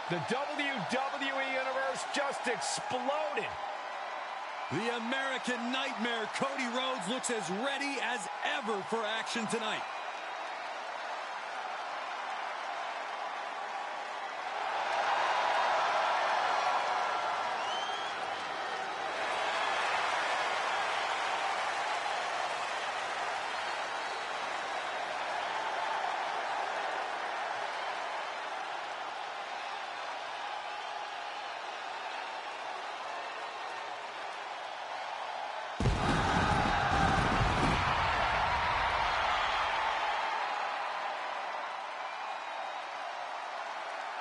The WWE Universe just exploded. The American Nightmare, Cody Rhodes, looks as ready as ever for action tonight.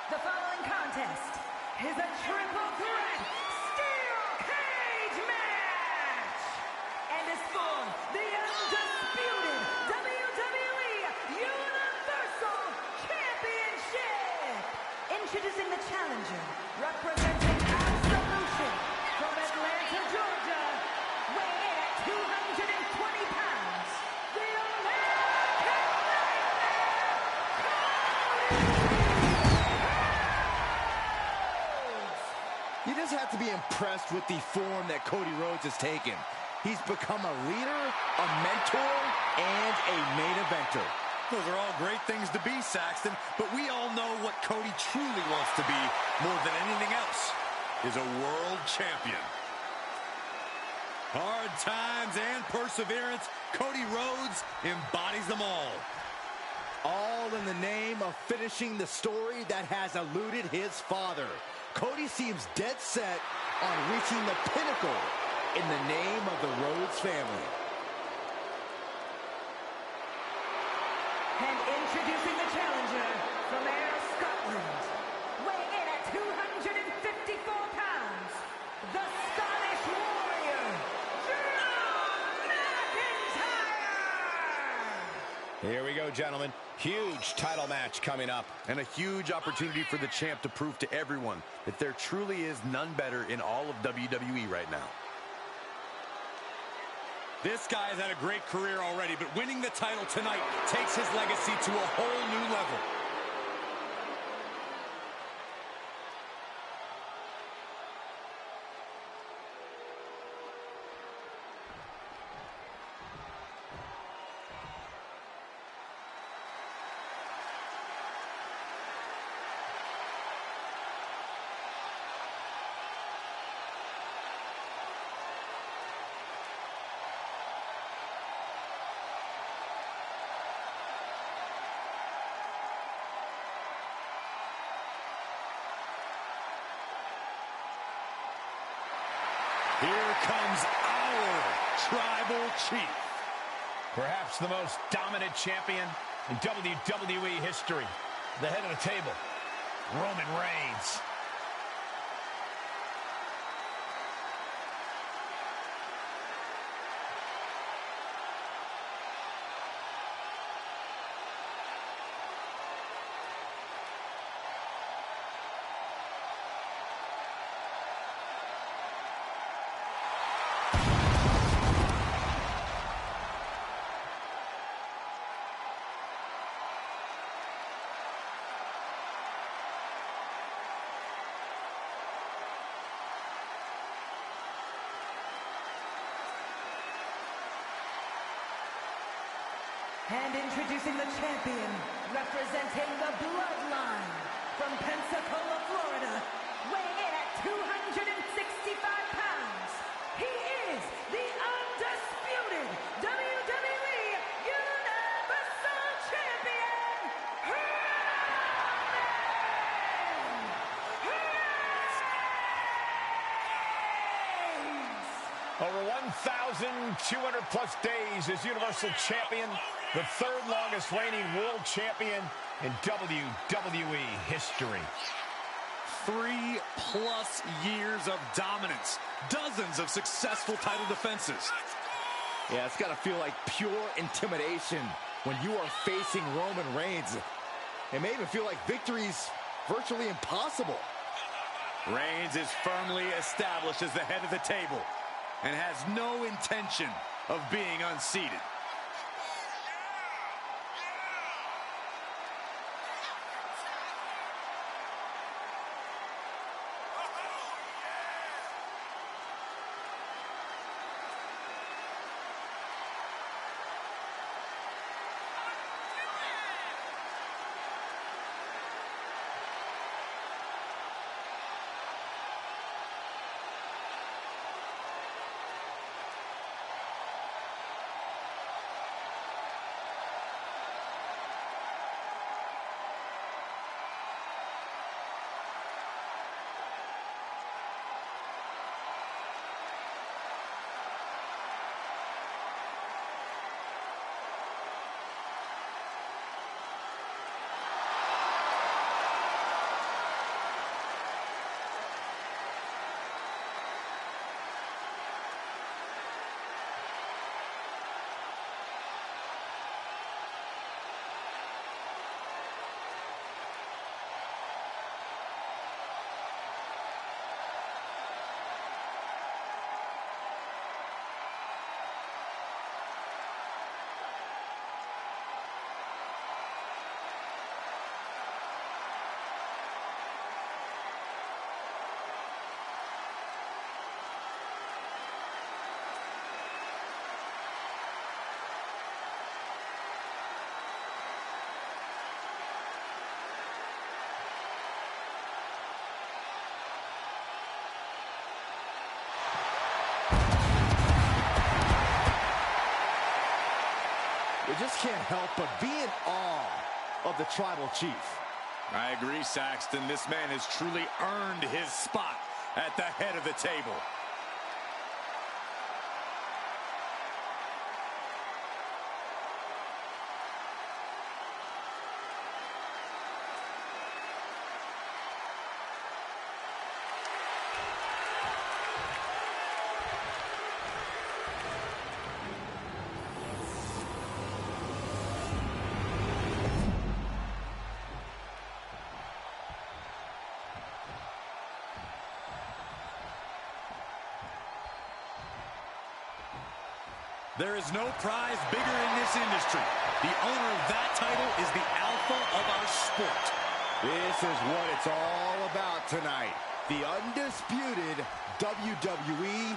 The following contest is a triple threat steel cage match and is for the undisputed WWE Universal Championship. Introducing the challenger, representing Absolution from Atlanta, Georgia, weighing in at 220 pounds, the American Nightmare, You just have to be impressed with the form that Cody Rhodes has taken. He's become a leader, a mentor, and a main eventer. Those are all great things to be, Saxton, but we all know what Cody truly wants to be more than anything else, is a world champion. Hard times and perseverance, Cody Rhodes embodies them all. All in the name of finishing the story that has eluded his father. Cody seems dead set on reaching the pinnacle in the name of the Rhodes family. And introducing the challenger from Ayr, Scotland, weighing in at 254 pounds, the Scottish Warrior, Drew McIntyre! Here we go, gentlemen. Huge title match coming up. And a huge opportunity for the champ to prove to everyone that there truly is none better in all of WWE right now. This guy has had a great career already, but winning the title tonight takes his legacy to a whole new level. Here comes our tribal chief. Perhaps the most dominant champion in WWE history. The head of the table, Roman Reigns. And introducing the champion, representing the Bloodline, from Pensacola, Florida, weighing in at 265 pounds, he is the undisputed WWE Universal Champion, Reigns! Over 1,200 plus days as Universal Champion, the third longest reigning world champion in WWE history. 3+ years of dominance, dozens of successful title defenses. Yeah, it's got to feel like pure intimidation when you are facing Roman Reigns. It may even feel like victory's virtually impossible. Reigns is firmly established as the head of the table and has no intention of being unseated. we just can't help but be in awe of the Tribal Chief. I agree, Saxton. This man has truly earned his spot at the head of the table. There is no prize bigger in this industry. The owner of that title is the alpha of our sport. This is what it's all about tonight. The undisputed WWE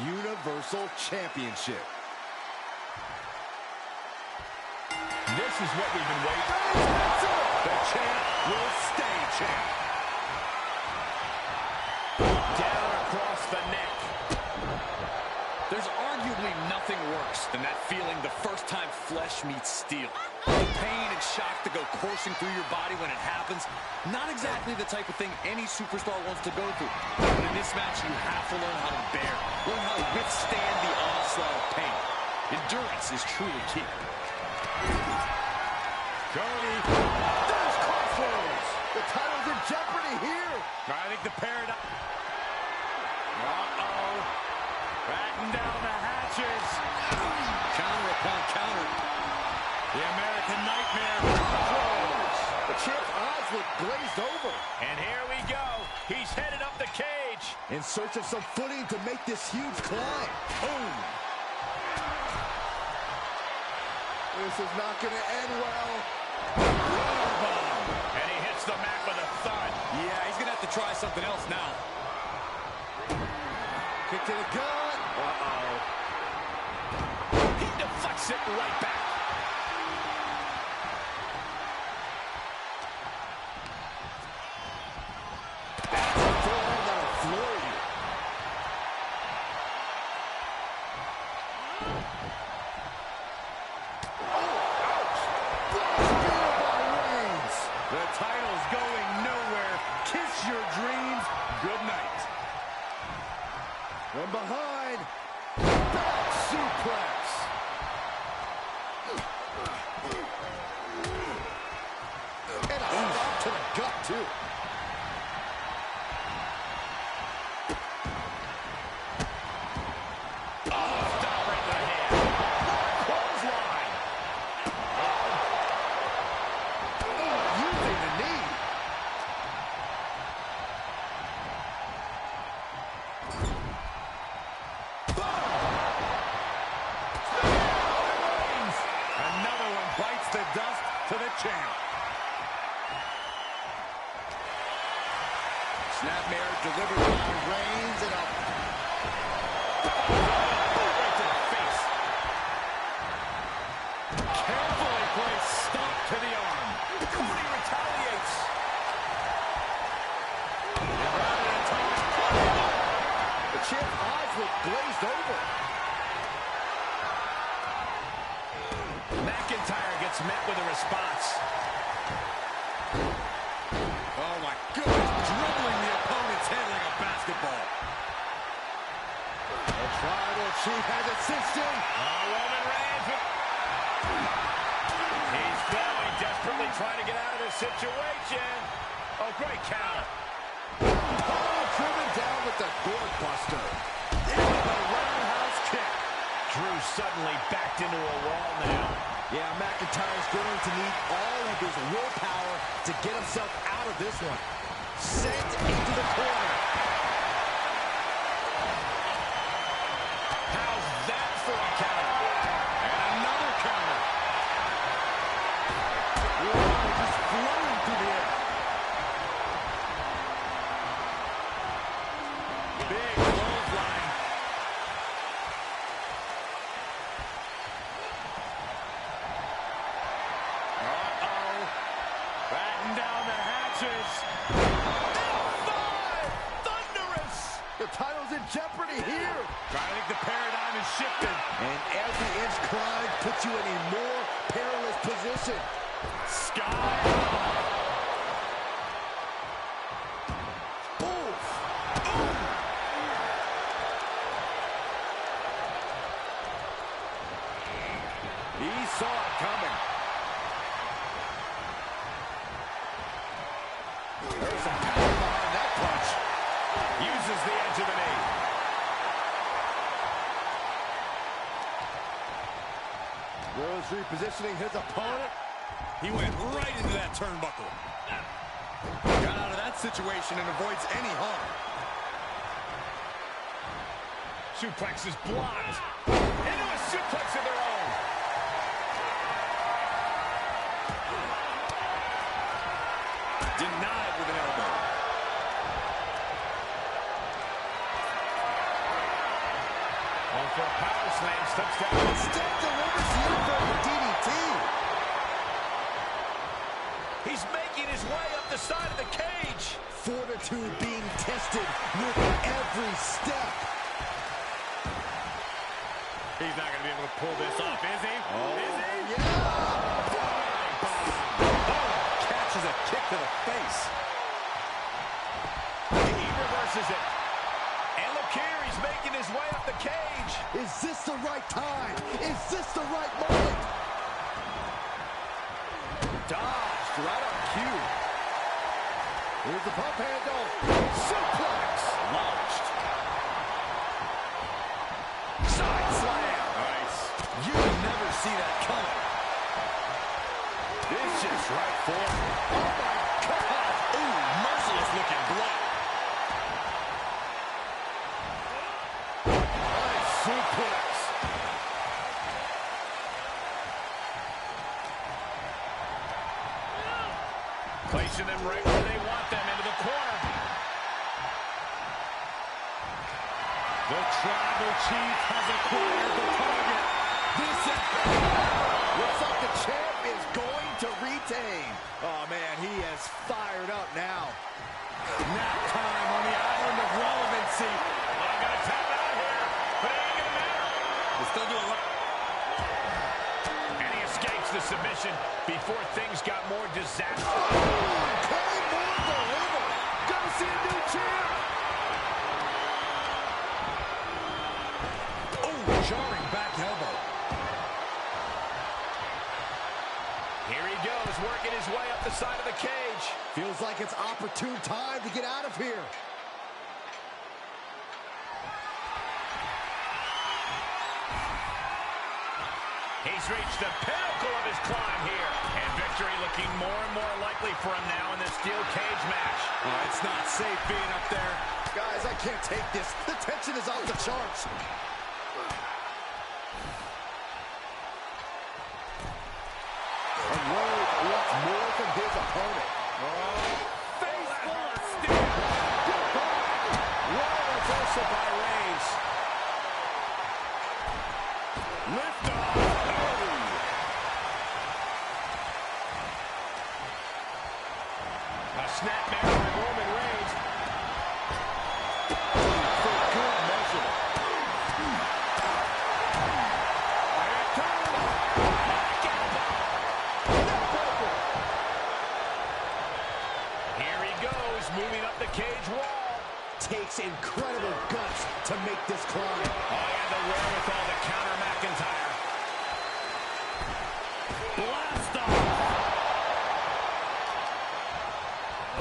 Universal Championship. This is what we've been waiting for. The champ will stay champ. Down across the neck. There's arguably nothing worse than that feeling the first time flesh meets steel. The pain and shock that go coursing through your body when it happens, not exactly the type of thing any superstar wants to go through. But in this match, you have to learn how to bear, learn how to withstand the onslaught of pain. Endurance is truly key. Cody, there's crossroads. The title's in jeopardy here. I think the paradigm... Batten down the hatches. Counter upon counter. The American Nightmare close. The champ's eyes look glazed over. And here we go. He's headed up the cage. In search of some footing to make this huge climb. Boom. This is not going to end well. And he hits the mat with a thud. Yeah, he's going to have to try something else now. Kick to the gut. He deflects it right back. That's a forearm that'll floor you. The title's going nowhere. Kiss your dreams. Good night. From behind, back suplex. And a stop to the gut, too. Oh, stop right in the hand. Clothesline. Using the knee. Another one bites the dust to the champ. Snapmare delivered by Reigns and a Right to the face. Carefully placed stomp to the arm. Cody retaliates. The champ's eyes look glazed over. McIntyre gets met with a response. Oh my goodness, dribbling the opponent's head like a basketball. The Tribal Chief has it cinched in. Roman Reigns. He's going, desperately trying to get out of this situation. Oh, great counter. Oh, driven down with the door buster. Into the roundhouse kick. Drew suddenly backed into a wall now. Yeah, McIntyre's going to need all of his willpower to get himself out of this one. Sent into the corner. How's that for a counter? And another counter. Water just flowing through the air. Big clothesline. Batten down the hatches. Thunderous! The title's in jeopardy here. I think the paradigm is shifted. And every inch climb puts you in a more perilous position. Sky. He saw it coming. There's some power behind that punch. Uses the edge of the knee. Rose repositioning his opponent. He went right into that turnbuckle. Got out of that situation and avoids any harm. Suplex is blocked. Into a suplex of their own. Denied with an elbow. On for a power slam, steps down. Instead delivers the inverted DDT. He's making his way up the side of the cage. Fortitude being tested with every step. He's not going to be able to pull this off, is he? Oh, Is he? yeah. Catches a kick to the face. He reverses it. And look here, he's making his way up the cage. Is this the right time? Is this the right moment? Dodged right on cue. Here's the pump handle. Suplex. Launched. Side slam. Nice. You would never see that coming. Vicious right forward. Oh, my God. Ooh, merciless looking blow. Nice suplex. Placing them right where they want them, into the corner. The Tribal Chief has acquired the target. This is... Looks like the champ is going to retain. Oh, man, he is fired up now. Nap time on the island of relevancy. I'm going to tap out here, but it ain't going to matter. We're still doing what? And he escapes the submission before things got more disastrous. Claymore delivered. Gonna see a new champ. Oh, jarring back elbow. Here he goes, working his way up the side of the cage. Feels like it's opportune time to get out of here. He's reached the pinnacle of his climb here. And victory looking more and more likely for him now in this steel cage match. Oh, it's not safe being up there. Guys, I can't take this. The tension is off the charts. And Rhodes wants more from his opponent. Face full of steel. What a reversal by Reigns. Lift off. A snapmare by Roman Reigns. For good measure. Here he goes, moving up the cage wall. Takes incredible guts to make this climb. Oh, and the wherewithal to counter McIntyre. Blast off.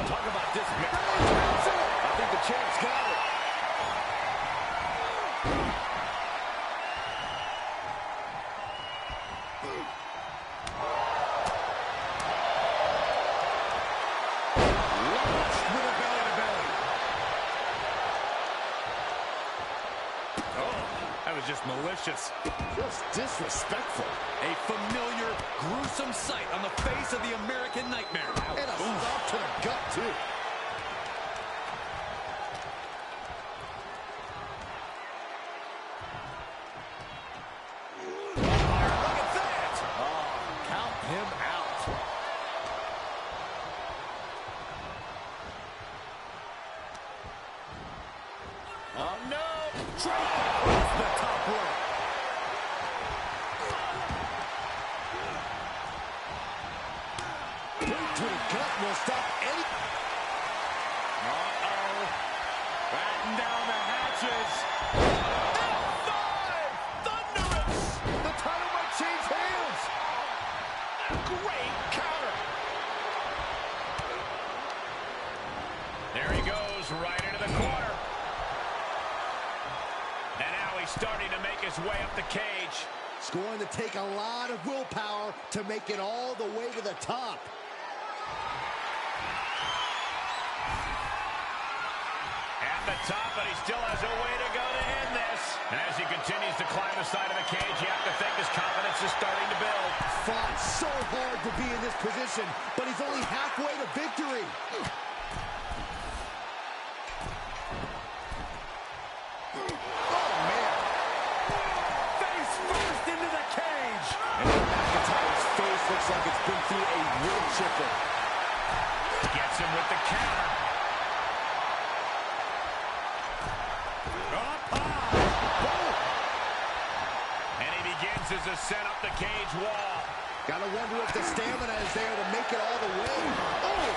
Talk about dismissed. I think the champ's got it. Launched with a belly-to-belly. Oh, that was just malicious. Just disrespectful. A familiar, gruesome sight on the face of the American Nightmare. And a stop to the gut, too. Look at that. Count him out. Oh, no. Drop across the top rope. Boot to the gut will stop any... Uh-oh. Batten down the hatches. Thunderous! The title might change hands. Great counter. There he goes, right into the corner. And now he's starting to make his way up the cage. It's going to take a lot of willpower to make it all the way to the top. At the top, but he still has a way to go to end this. And as he continues to climb the side of the cage, you have to think his confidence is starting to build. Fought so hard to be in this position, but he's only halfway to victory. Oh, man. Face first into the cage. And McIntyre's face looks like it's been through a wood chipper. Gets him with the counter. And he begins his ascent up the cage wall. Gotta wonder if the stamina is there to make it all the way. Oh!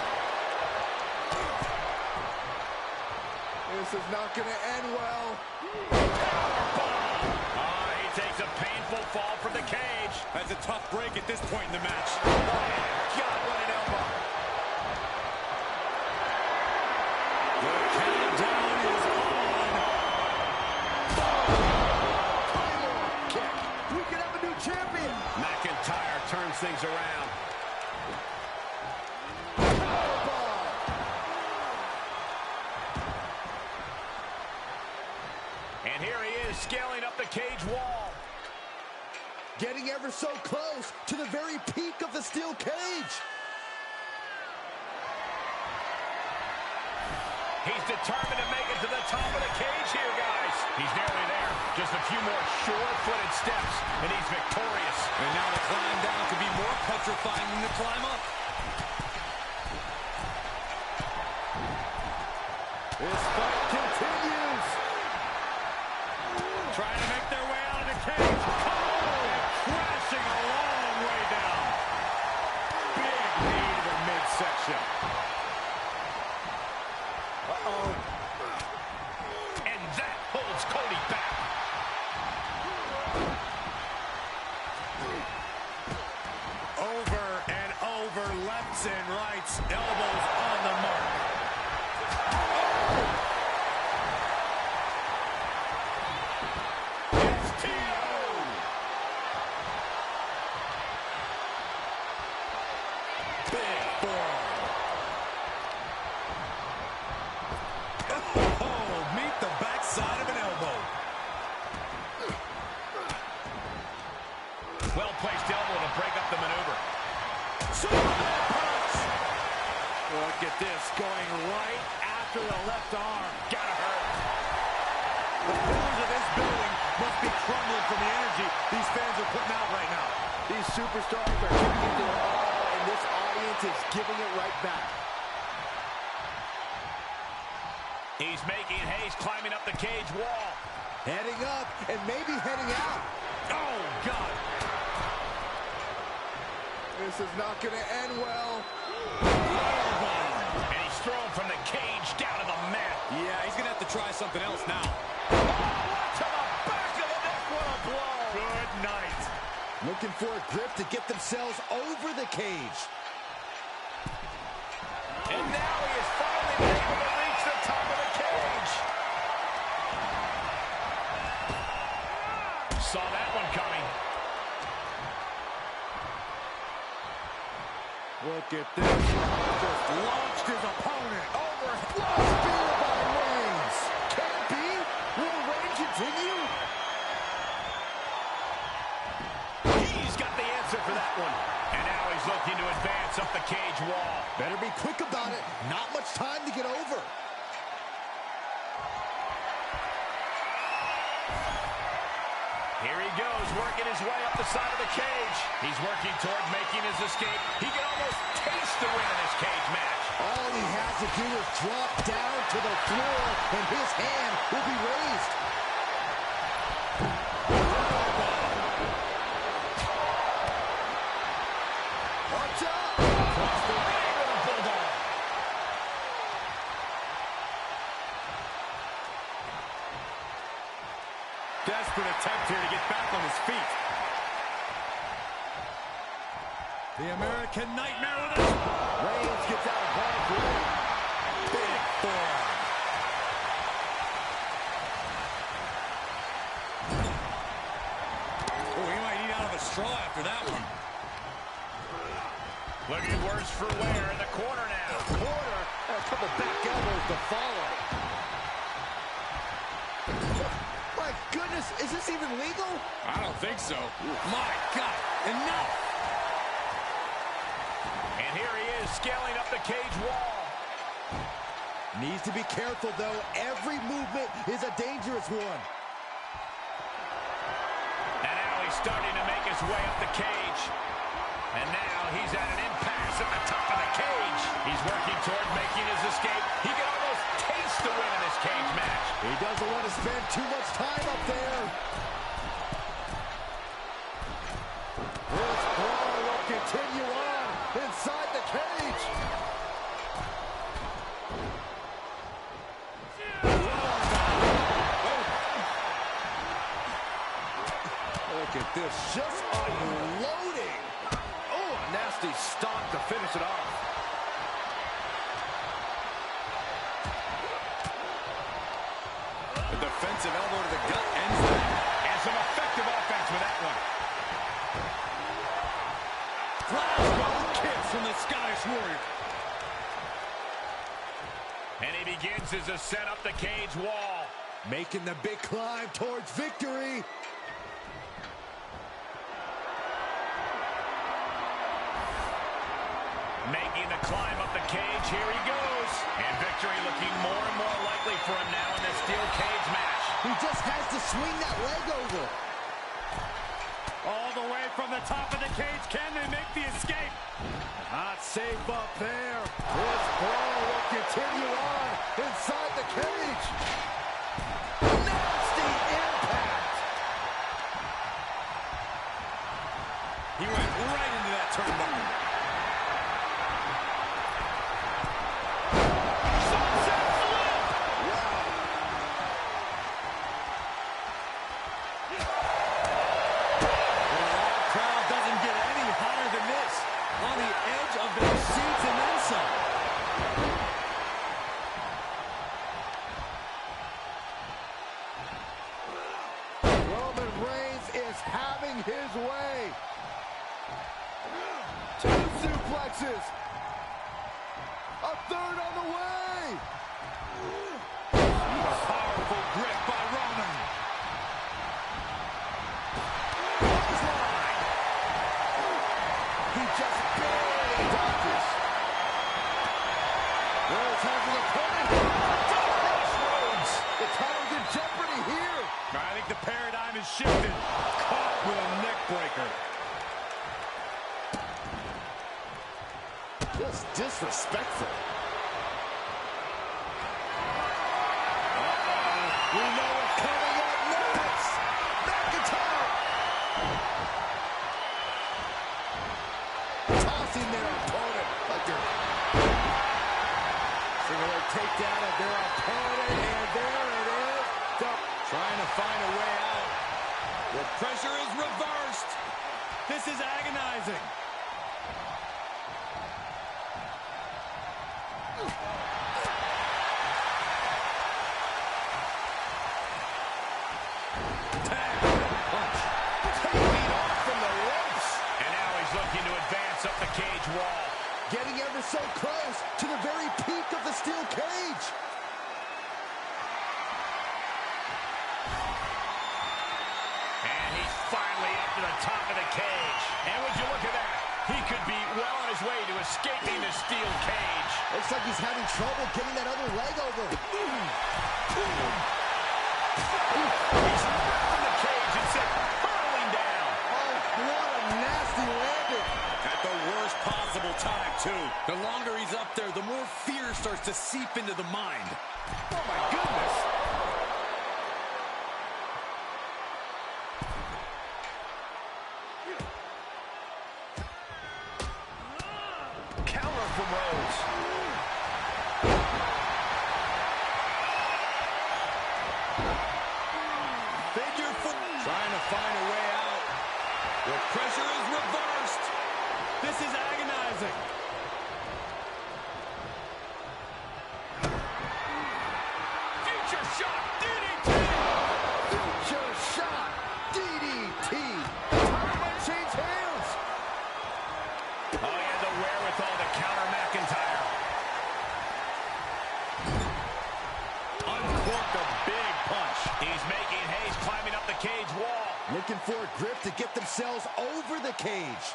This is not gonna end well. Oh, he takes a painful fall from the cage. That's a tough break at this point in the match. Oh, God, what an elbow. The countdown is on. Kick. We could have a new champion. McIntyre turns things around. And here he is, scaling up the cage wall. Getting ever so close to the very peak of the steel cage. He's determined to make it to the top of the cage here, guys. He's nearly there. Just a few more sure-footed steps, and he's victorious. And now the climb down could be more petrifying than the climb up. This fight continues. Trying to make their way out of the cage. Oh, crashing a long way down. Big knee to the midsection. Uh-oh. And that holds Cody back. Over and over, lefts and rights, elbows on the mark. Big forearm. Oh, meet the backside of an elbow. Well-placed elbow to break up the maneuver. Superman punch. Look at this, going right after the left arm. Gotta hurt. The pillars of this building must be crumbling from the energy these fans are putting out right now. These superstars are giving it their all, and this audience is giving it right back. He's making haste, climbing up the cage wall. Heading up and maybe heading out. Oh, God. This is not going to end well. And he's thrown from the cage down to the mat. Yeah, he's going to have to try something else now. To the back of the neck, what a blow. Good night. Looking for a grip to get themselves over the cage. And now he is finally able to reach the top of the cage. Saw that one coming. Look at this. Just launched his opponent over. Spear by Reigns. Can it be? Will the reign continue? He's got the answer for that one. And now he's looking to advance up the cage wall. Better be quick about it. Not much time to get over. Here he goes, working his way up the side of the cage. He's working toward making his escape. He can almost taste the win in this cage match. All he has to do is drop down to the floor, and his hand will be raised. Watch out! across the ring with a bulldog. Desperate attempt here to get back on his feet. The American Nightmare with it. Reigns gets out of harm's way. Big forearm. Oh, he might eat out of a straw after that one. Looking worse for wear in the corner now. Corner, and a couple back elbows to follow. My goodness, is this even legal? I don't think so. My God, enough. And here he is, scaling up the cage wall. Needs to be careful, though. Every movement is a dangerous one. And now he's starting to make his way up the cage. And now he's at an impasse at the top of the cage. He's working toward making his escape. He can almost taste the win in this cage match. He doesn't want to spend too much time up there. This brawl will continue on inside the cage. Look at this, just unloading. Oh, a nasty stomp to finish it off. The defensive elbow to the gut ends that. And some effective offense with that one. Flash kicks from the Scottish Warrior. And he begins his ascent up the cage wall. Making the big climb towards victory. Making the climb up the cage, here he goes. And victory looking more and more likely for him now in this steel cage match. He just has to swing that leg over. All the way from the top of the cage. Can they make the escape? Not safe up there. This brawl will continue on inside the cage. Nasty impact. He went right into that turnbuckle. Having his way. 2 suplexes. A third on the way. A powerful grip by Roman. He just barely dodges. Rhodes has an opponent. The title's in jeopardy here. I think the paradigm has shifted. Caught with a neck breaker. Just disrespectful. We know what's coming up next. McIntyre. Tossing their opponent like they're... Similar takedown of their opponent, and there it is. Trying to find a way out. The pressure is reversed. This is agonizing. Tag punch. Taking off from the ropes. And now he's looking to advance up the cage wall. Getting ever so close to the very peak of the steel cage. And he's finally up to the top of the cage. And would you look at that? He could be well on his way to escaping the steel cage. Looks like he's having trouble getting that other leg over. He's ripping the cage and sent hurtling down. Oh, what a nasty landing. At the worst possible time, too. The longer he's up there, the more fear starts to seep into the mind. Oh, my goodness. from Rhodes. Figure four. Trying to find a way out. The pressure is reversed. This is agonizing. Future shot, DDT! Future shot, DDT. Time might change hands. Oh, he had the wherewithal to counter McIntyre. Uncorked a big punch. He's making haste, climbing up the cage wall. Looking for a grip to get themselves over the cage.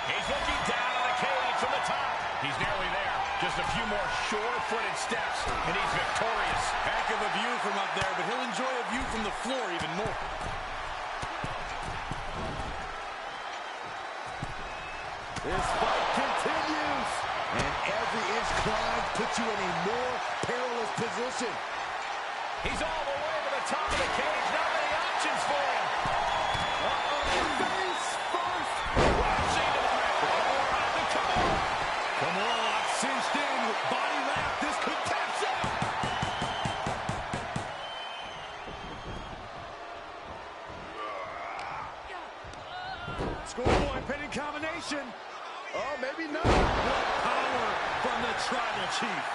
He's looking down on the cage from the top. He's nearly there. Just a few more sure-footed steps, and he's victorious. Heck of a view from up there, but he'll enjoy a view from the floor even more. This fight continues. And every inch climb puts you in a more perilous position. He's all the way to the top of the cage. Not many options for him. Face first. Rushing to the mat. Come on. Come on, cinched in with body wrap. This could catch up. Scoreboard pending combination. Oh, maybe not. What power from the Tribal Chief.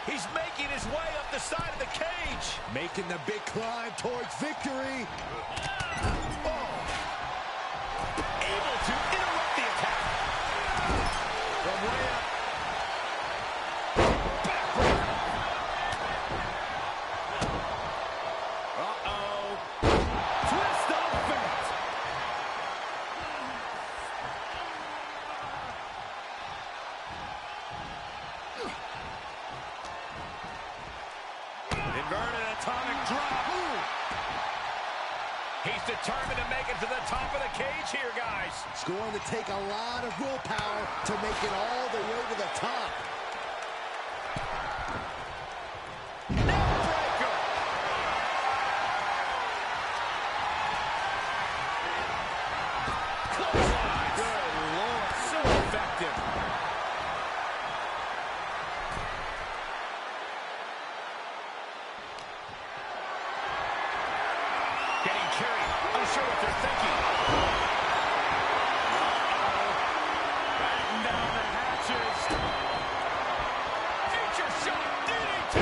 He's making his way up the side of the cage. Making the big climb towards victory. Oh. Able to interrupt the attack. From way up. Uh-oh. Twist of fate. Inverted atomic drop. He's determined to make it to the top of the cage here, guys. It's going to take a lot of willpower to make it all the way to the top. Neckbreaker. Clothesline. Good Lord, so effective. Getting carried. Unsure what they're thinking. Batten down the hatches. Future shot DDT.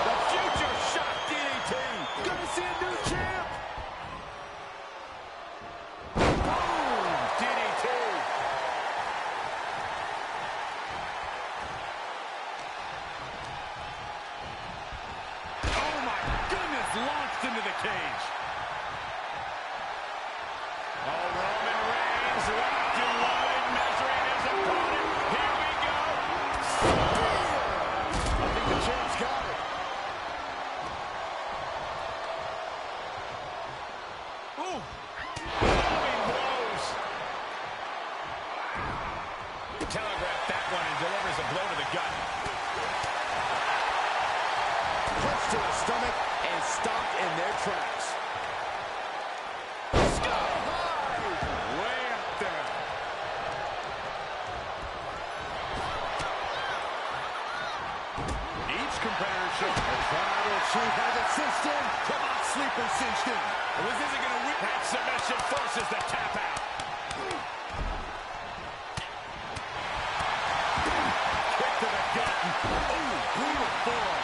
The future shot DDT. Gonna see a new champ. Boom. DDT. Oh my goodness, launched into the cage. Oh, Roman Reigns locked and loaded, measuring his opponent. Here we go. I think the champ's got it. Ooh. Booming blows. Telegraphed that one and delivers a blow to the gut. Punch to the stomach and stopped in their tracks. Way up there. Each competitor showing The Tribal Chief has it cinched in. come on, sleeper cinched in. Was this going to win? That submission forces the tap out. Kick to the gut. Ooh, brutal forearm.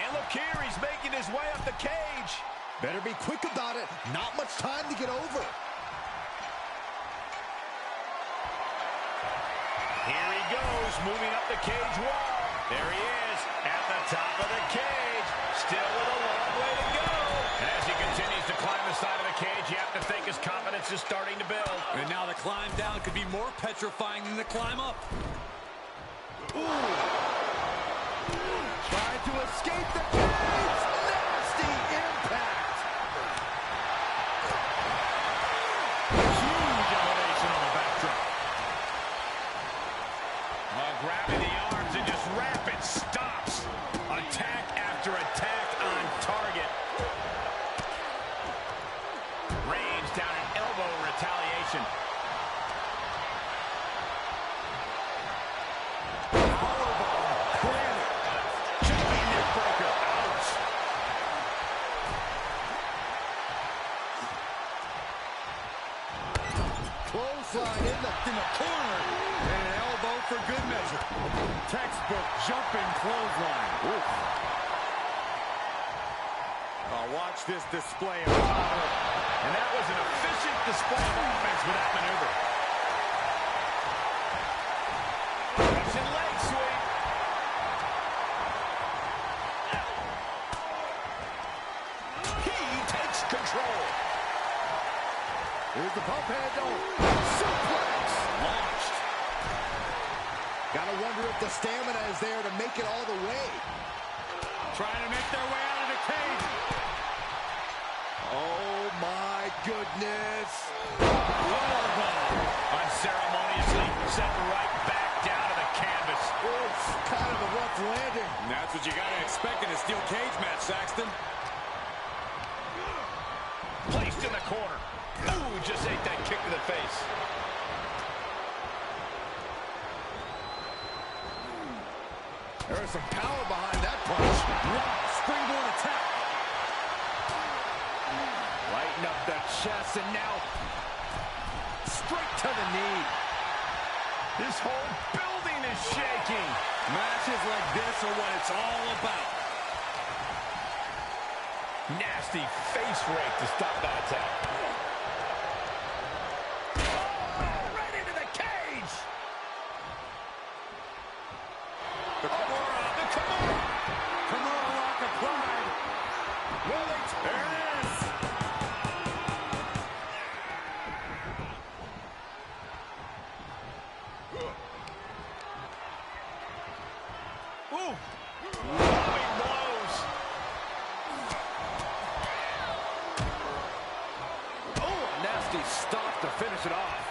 And look here, he's making his way up the cage. Better be quick about it. Not much time to get over. Here he goes, moving up the cage wall. There he is, at the top of the cage. Still with a long way to go. And as he continues to climb the side of the cage, you have to think his confidence is starting to build. And now the climb down could be more petrifying than the climb up. Trying to escape the cage. Nasty impact. Huge elevation on the backdrop. Grabbing the arms and just rapid stop. textbook jumping clothesline. Oof. Watch this display of power. And that was an efficient display of offense with that maneuver. Russian leg sweep. He takes control. Here's the pump handle. Suplex. Launched. Gotta wonder if the stamina is there to make it all the way. Trying to make their way out of the cage. Oh my goodness. Unceremoniously sent right back down to the canvas. It's kind of a rough landing. And that's what you got to expect in a steel cage match, Saxton. Placed in the corner. Ooh, just ate that kick to the face. There is some power behind that punch. Wow, springboard attack. Lighten up the chest, and now straight to the knee. This whole building is shaking. Matches like this are what it's all about. Nasty face rake to stop that attack. Oh, right into the cage. The Kimura. The Kimura. Kimura lock applied. Will they? There it is. Ooh. Loving blows. Oh, a nasty stop to finish it off.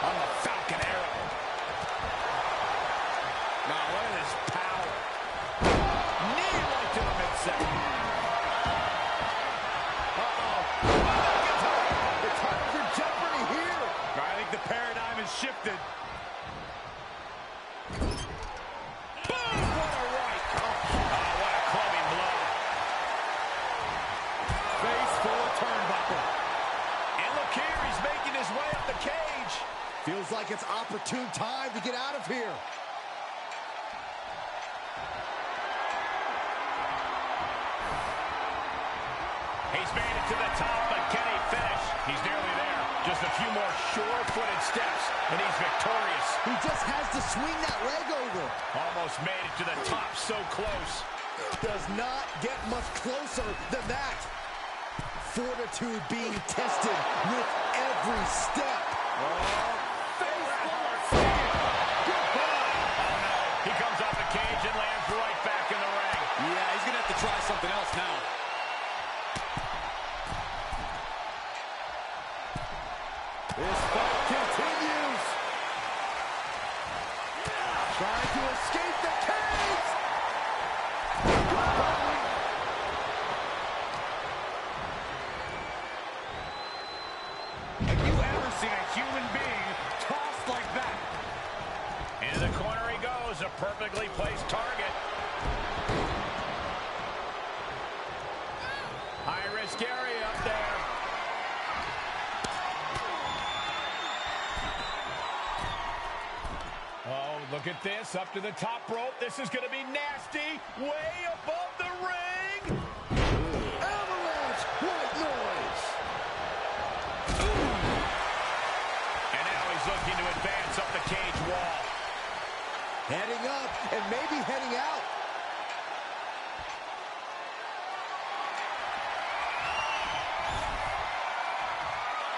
On the Falcon Arrow. Now, look at this power. Knee right to the midsection. The times are jeopardy here. I think the paradigm has shifted. Boom! What a right. Oh, what a clubbing blow. Face full of turnbuckle. And look here, he's making his way up the cage. Feels like it's opportune time to get out of here. He's made it to the top, but can he finish? He's nearly there. Just a few more sure-footed steps, and he's victorious. He just has to swing that leg over. Almost made it to the top, so close. Does not get much closer than that. Fortitude being tested with every step. He comes off the cage and lands right back in the ring. Yeah, he's going to have to try something else now. This fight continues. Trying to escape the cage. Have you ever seen a human being tossed like that? Into the corner he goes, a perfectly placed target. High-risk area up there. Oh, look at this, up to the top rope. This is going to be nasty. Way above the ring. Avalanche, white noise. And now he's looking to advance up the cage wall. Heading up and maybe heading out.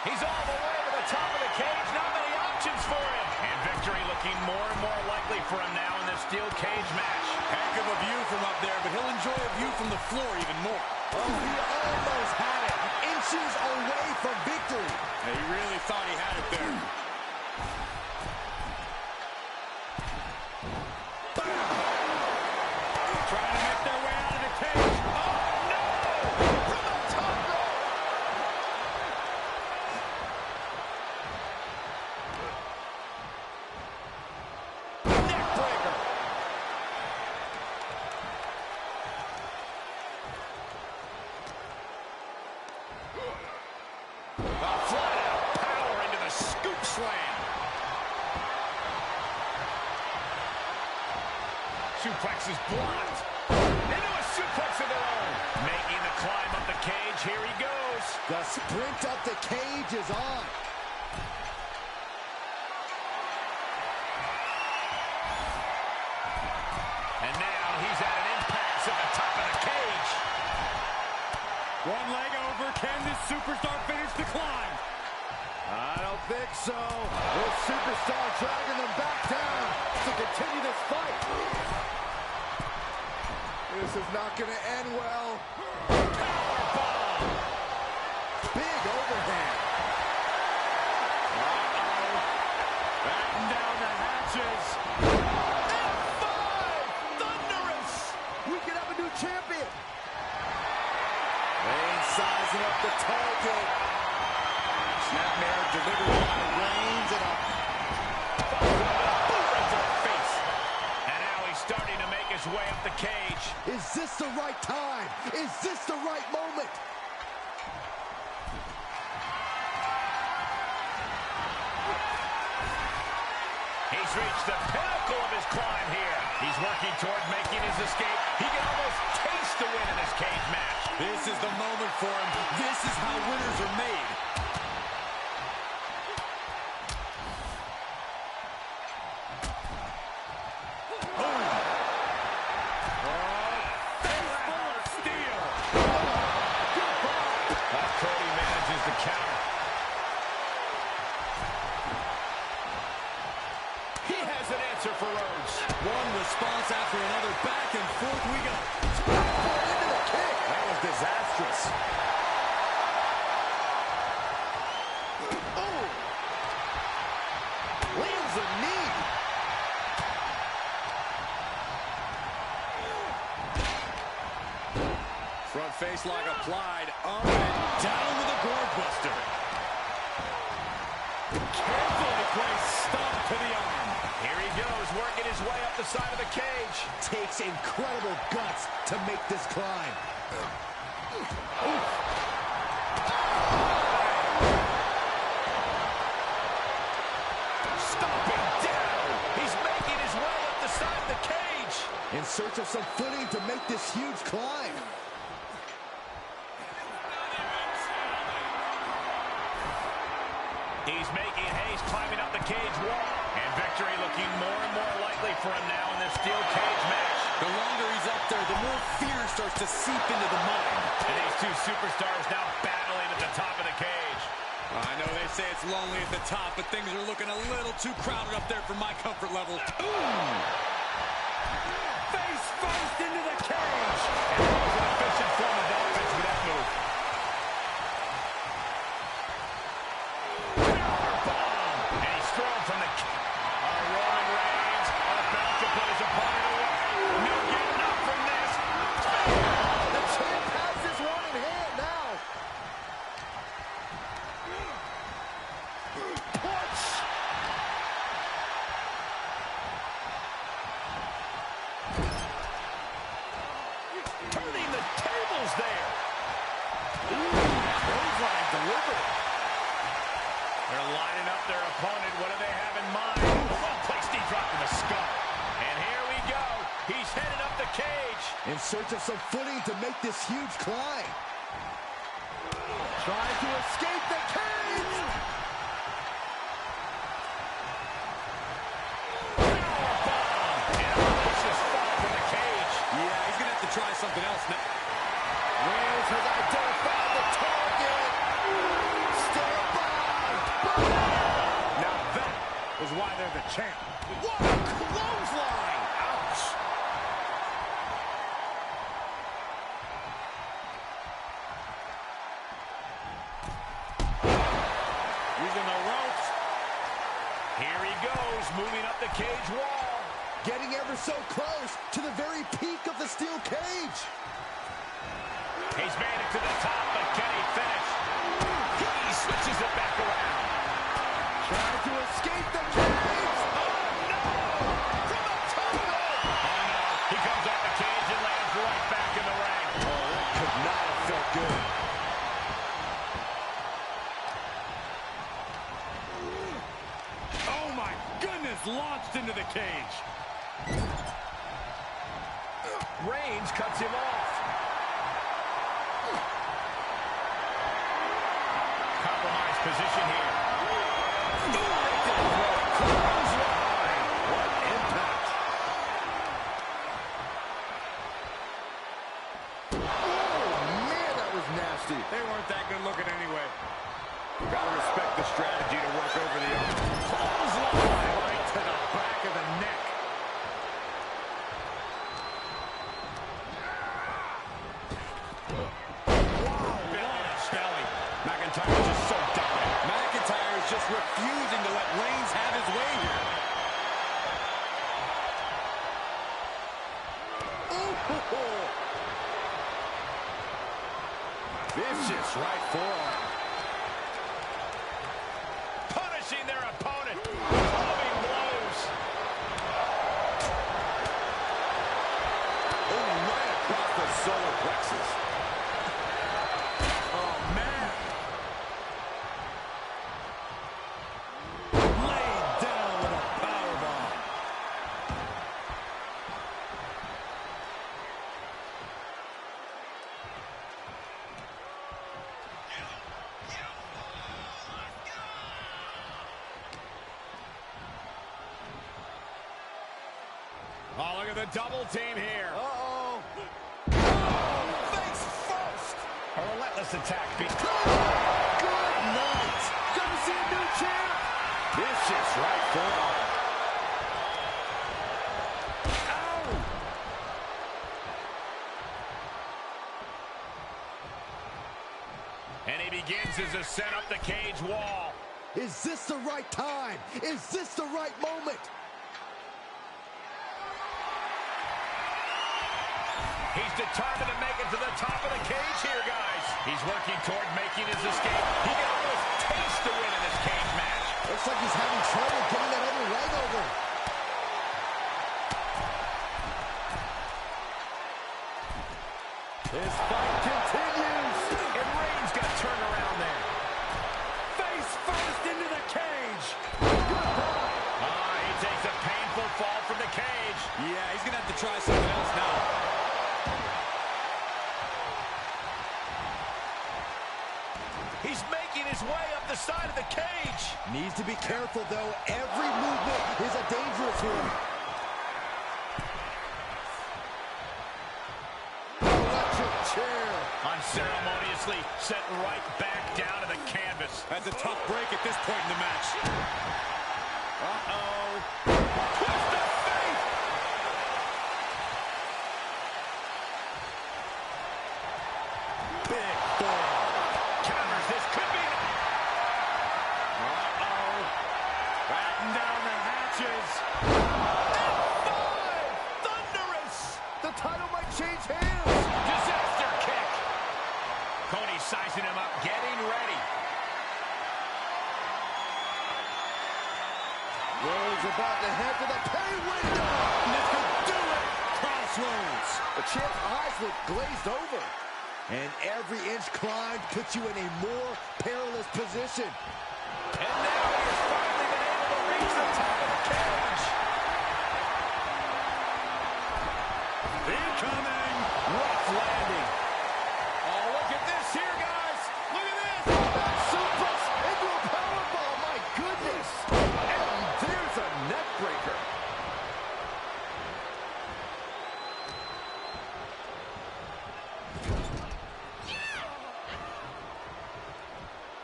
He's all the way to the top of the cage. Not many options for him. And victory looking more and more likely for him now in this steel cage match. Heck of a view from up there, but he'll enjoy a view from the floor even more. Oh, he almost had it. Inches away from victory. He really thought he had it there. Trying to make their way out of the cage. Oh, no! From the top rope! Neckbreaker! suplex is blocked. Into a suplex of their own. Making the climb up the cage. Here he goes. The sprint up the cage is on. And now he's at an impasse at the top of the cage. One leg over. Can this superstar finish the climb? I don't think so. This superstar dragging them back down to continue this fight. This is not going to end well. Powerbomb. Big overhand. Uh-oh. Batten down the hatches. F5! Thunderous! We could have a new champion. Reigns sizing up the target. Snapmare delivered by Reigns and a boot right to the face. And now he's starting to make his way up the cage. Is this the right time? Is this the right moment? He's reached the pinnacle of his climb here. He's working toward making his escape. He can almost taste the win in this cage match. This is the moment for him. This is how winners are made. For Rhodes. One response after another. Back and forth we go. Into the kick. That was disastrous. Oh! Lands a knee. Front face lock applied. Up and down with a gourd buster. Carefully placed stomp to the arm. Here he goes, working his way up the side of the cage. Takes incredible guts to make this climb. Stomping down. He's making his way up the side of the cage. In search of some footing to make this huge climb. He's making haste, climbing up the cage wall. And victory looking more and more likely for him now in this steel cage match. The longer he's up there, the more fear starts to seep into the mind. And these two superstars now battling at the top of the cage. I know they say it's lonely at the top, but things are looking a little too crowded up there for my comfort level. Ooh! Face first into the cage. And that was an efficient form of offense with that move. And he's thrown from the cage. Roman Reigns about to put his opponent away. No getting up from this. The champ has this one in hand now. Punch. Turning the tables there. Clothesline delivered. They're lining up their opponent. What do they have in mind? Well-placed knee drop to the skull. And here we go. He's headed up the cage. In search of some footing to make this huge climb. Trying to escape the cage. And a delicious fall from the cage. Yeah, he's going to have to try something else now. Reigns has identified the target. Stand by. Now that is why they're the champ. What a clothesline. Ouch. Using the ropes. Here he goes, moving up the cage wall. Getting ever so close to the very peak of the steel cage. He's made it to the top, but can he finish? He switches it back around. Trying to escape the cage. Oh, no! From the top rope! Oh, no. He comes off the cage and lands right back in the ring. Oh, that could not have felt good. Oh, my goodness, launched into the cage. Reigns cuts him off. Compromised position here. What impact. Nasty. They weren't that good looking anyway. You gotta respect the strategy to work over the other. Clothesline right to the back of the neck. Wow, belly. McIntyre is just so dominant. McIntyre is just refusing to let Reigns have his way here. Vicious right forearm. Punishing their opponent. Clubbing blows. Oh, right across the solar plexus. Oh, man. Laid down with a powerbomb. Oh, look at the double team here. Uh-oh. Oh, face first. A relentless attack. Good night. Gonna see a new champ. Vicious right forearm. Ow. And he begins his ascent up the cage wall. Is this the right time? Is this the right moment? He's determined to make it to the top of the cage here, guys. He's working toward making his escape. He can almost taste the win in this cage match. Looks like he's having trouble getting that other leg over. This fight continues. And Reigns got turned around there. Face first into the cage. He takes a painful fall from the cage. Yeah, he's going to have to try something else now. He's making his way up the side of the cage. Needs to be careful, though. Every movement is a dangerous one. Electric chair. Unceremoniously set right back down to the canvas. That's a tough break at this point in the match. Uh-oh. Twist of fate. Big forearm. Counters. This could be. Uh-oh. Batten down the hatches. F5. Thunderous. The title might change hands. Disaster kick. Cody sizing him up, getting ready. Rose about to head to the pay window. This could do it. Crossroads. The champ's eyes look glazed over. And every inch climbed puts you in a more perilous position. And now he has finally been able to reach the top of the cage. Incoming. Rough landing. Oh, look at this here, guys. Look at this. Suplex into a powerbomb. My goodness. And there's a neck breaker.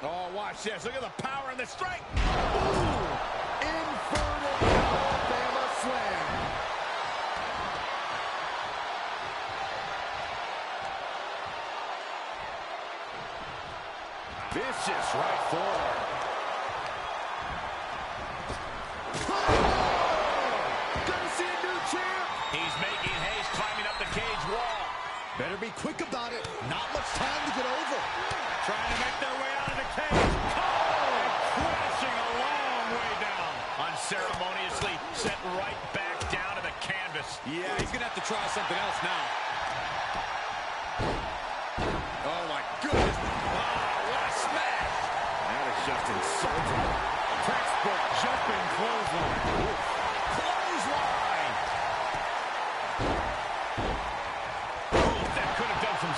Oh, watch this. Look at the power and the strength. Ooh, inverted Alabama slam. Vicious right forearm. Gonna see a new champ. He's making haste, climbing up the cage wall. Better be quick about it. Not much time to get over. Trying to make their way out of the cage. Oh, and crashing a long way down. Unceremoniously set right back down to the canvas. Yeah, he's going to have to try something else now. Oh, my goodness. Oh, what a smash. That is just insulting. Textbook jumping clothesline. Clothesline.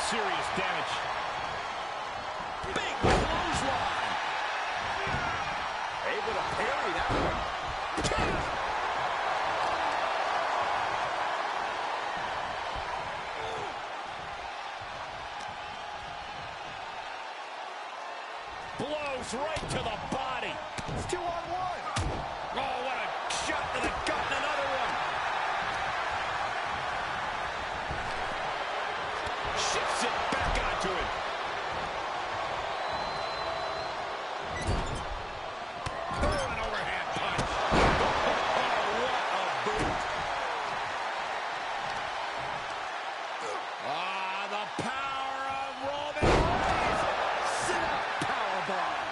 serious damage. Big clothesline. Able to parry that one. Blows right to the body. It's 2-on-1. Oh, what a shot to the gut and another one. Shifts it back onto him. Oh, an overhand punch. Oh, what a boot. Ah, the power of Roman Reigns. Sit-up powerbomb.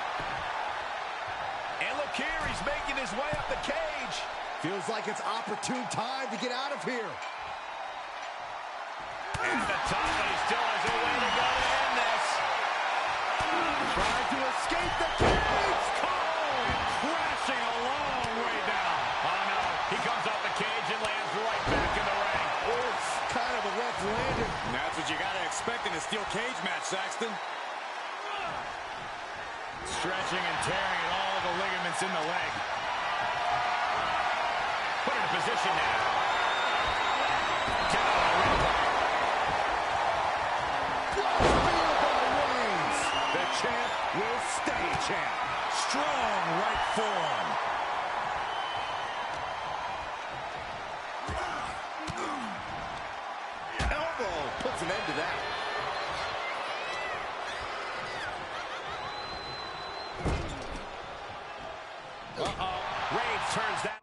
And look here, he's making his way up the cage. Feels like it's opportune time to get out of here. At the top, but he still has a way to go to end this. Trying to escape the cage. Crashing a long way down. Oh, no. He comes off the cage and lands right back in the ring. It's kind of a rough landing. And that's what you got to expect in a steel cage match, Saxton. Stretching and tearing at all the ligaments in the leg. Put in a position now. Count out the ring. The champ will stay champ. Strong right forearm. Elbow puts an end to that. Uh-oh. Reigns turns that.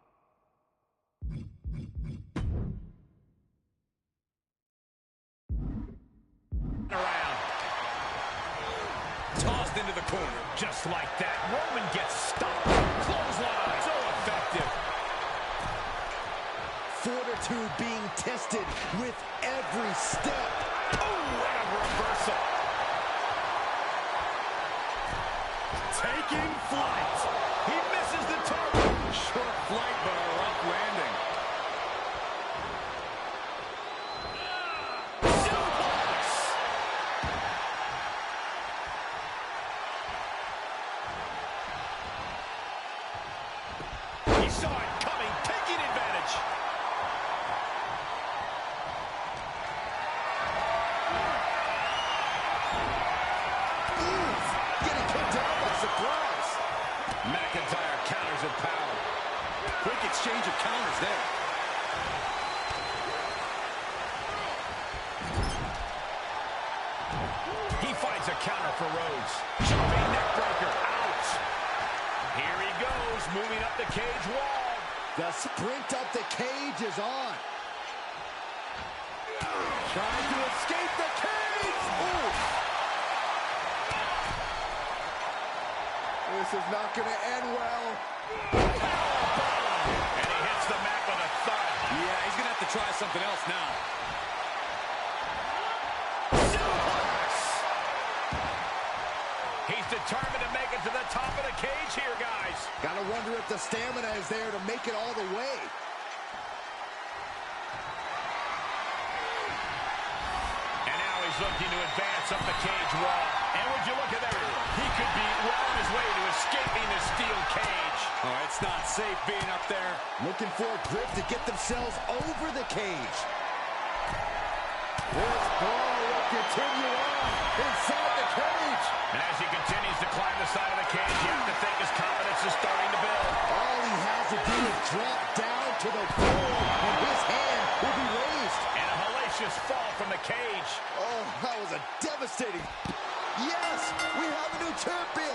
Around. Tossed into the corner. Just like that, Roman gets stopped. Clothesline. So effective. Fortitude being tested with every step. Oh, what a reversal. Taking flight. He misses the target. Short flight, but a rough landing. Suplex. He saw it coming, taking advantage. Getting kicked out by surprise. McIntyre counters with power. Quick exchange of counters there. He finds a counter for Rhodes. Jumping neckbreaker. Out. Here he goes, moving up the cage wall. The sprint up the cage is on. Trying to escape the cage. Ooh. This is not going to end well. And he hits the mat with a thud. Yeah, he's going to have to try something else now. Suplex. He's determined to make it to the top of the cage here, guys. Gotta wonder if the stamina is there to make it all the way. And now he's looking to advance up the cage wall. And would you look at that? He could be well on his way to escaping the steel cage. Oh, it's not safe being up there. Looking for a grip to get themselves over the cage. This ball will continue on inside the cage. And as he continues to climb the side of the cage, you have to think his confidence is starting to build. All he has to do is drop down to the floor, and his hand will be raised. And a hellacious fall from the cage. Oh, that was a devastating... Yes, we have a new champion.